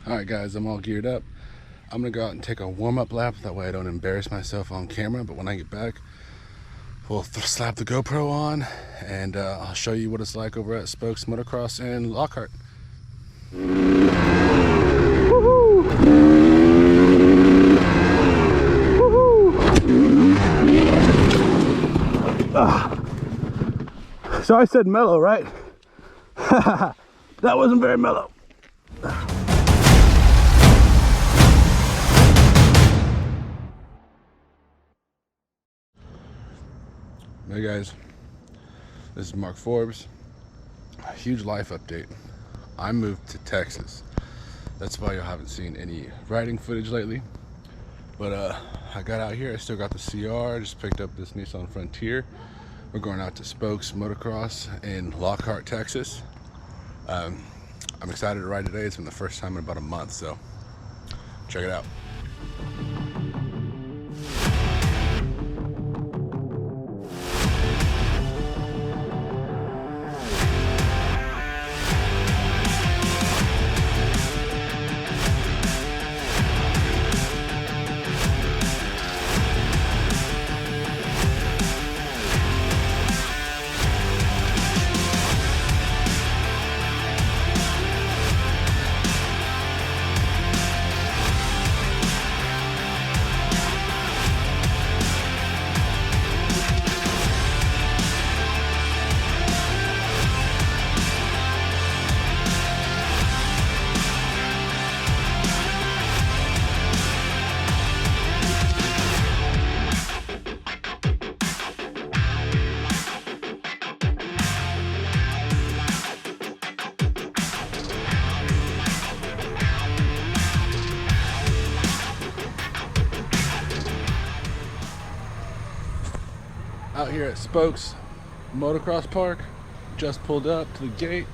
Alright guys, I'm all geared up. I'm gonna go out and take a warm-up lap, that way I don't embarrass myself on camera, but when I get back, we'll slap the GoPro on and I'll show you what it's like over at Spoaks Motocross in Lockhart. So I said mellow, right? That wasn't very mellow. Hey guys, this is Mark Forbes. A huge life update. I moved to Texas. That's why you haven't seen any riding footage lately. But I got out here, I still got the CR, just picked up this Nissan Frontier. We're going out to Spoaks Motocross in Lockhart, Texas. I'm excited to ride today. It's been the first time in about a month, so check it out. Out here at Spoaks Motocross Park, just pulled up to the gate,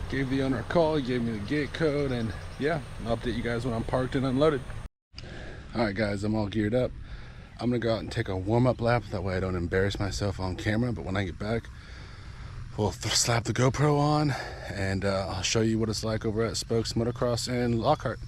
gave the owner a call, he gave me the gate code, and yeah, I'll update you guys when I'm parked and unloaded. Alright guys, I'm all geared up. I'm gonna go out and take a warm-up lap, that way I don't embarrass myself on camera, but when I get back, we'll slap the GoPro on and I'll show you what it's like over at Spoaks Motocross in Lockhart.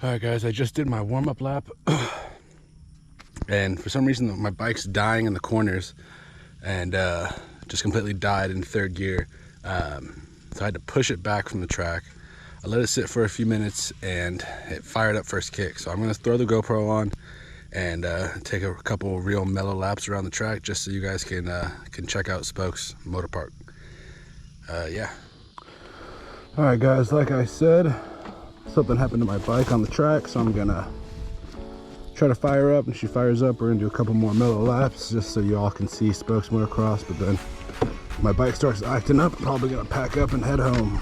Alright guys, I just did my warm-up lap and for some reason my bike's dying in the corners and just completely died in third gear. So I had to push it back from the track. I let it sit for a few minutes and it fired up first kick. So I'm going to throw the GoPro on and take a couple real mellow laps around the track just so you guys can check out Spoaks Motor Park. Yeah. Alright guys, like I said, something happened to my bike on the track, so I'm gonna try to fire up, and she fires up, we're gonna do a couple more mellow laps just so you all can see Spoaks Motocross. But then if my bike starts acting up, I'm probably gonna pack up and head home.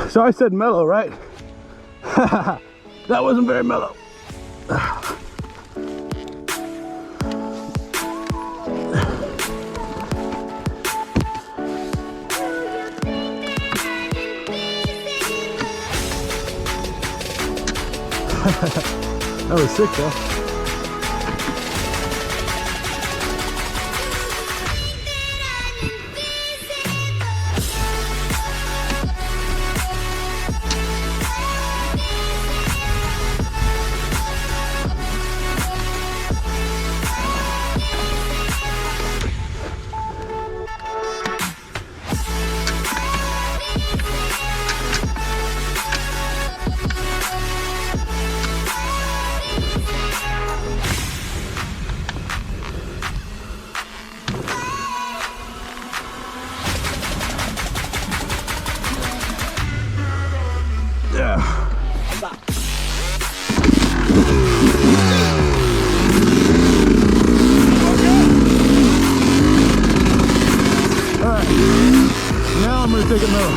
So I said mellow, right? That wasn't very mellow. That was sick though. Take it mellow.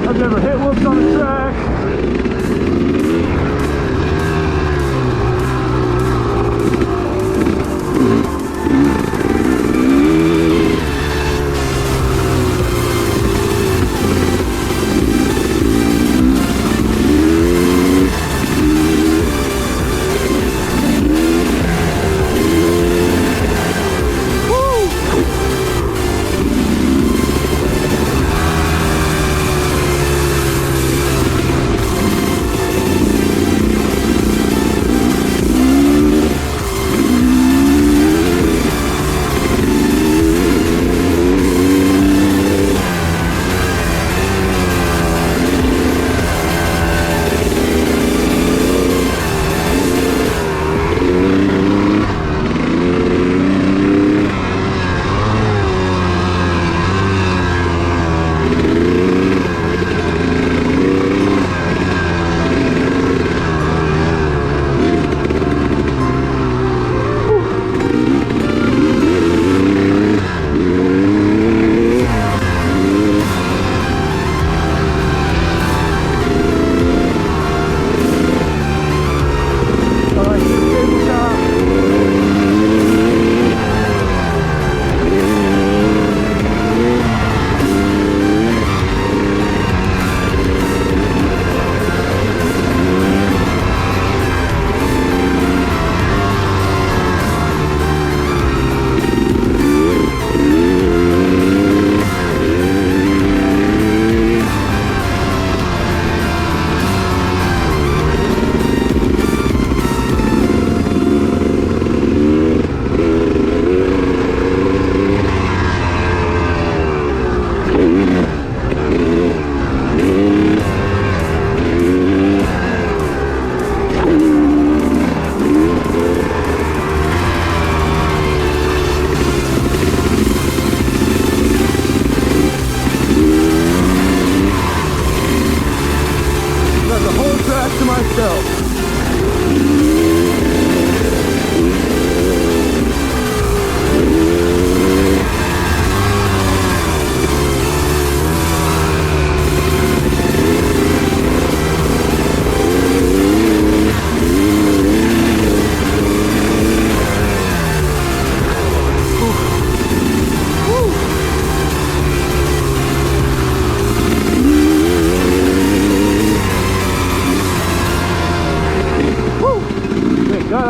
I've never hit whoops on the track.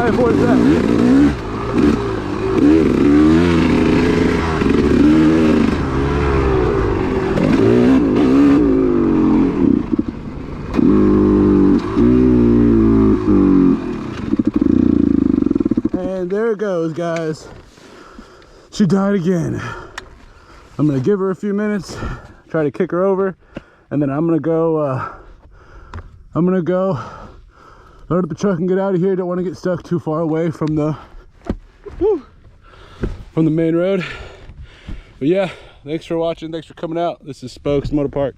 driving for is that? And there it goes, guys. She died again. I'm gonna give her a few minutes, try to kick her over, and then I'm gonna go load up the truck and get out of here. Don't want to get stuck too far away from the main road. But yeah, thanks for watching, thanks for coming out. This is Spoaks Motor Park.